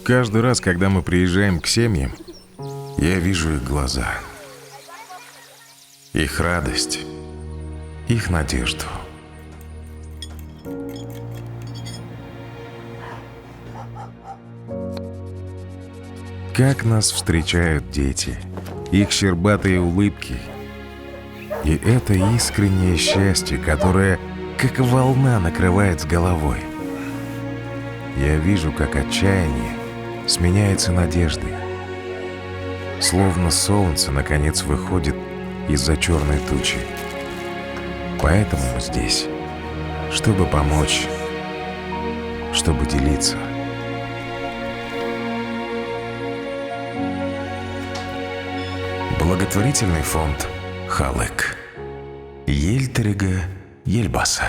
Каждый раз, когда мы приезжаем к семьям, я вижу их глаза, их радость, их надежду. Как нас встречают дети, их щербатые улыбки. И это искреннее счастье, которое, как волна, накрывает с головой. Я вижу, как отчаяние сменяется надеждой. Словно солнце, наконец, выходит из-за черной тучи. Поэтому мы здесь, чтобы помочь, чтобы делиться. Благотворительный фонд «Халык». Ель Тереге, Елбасы.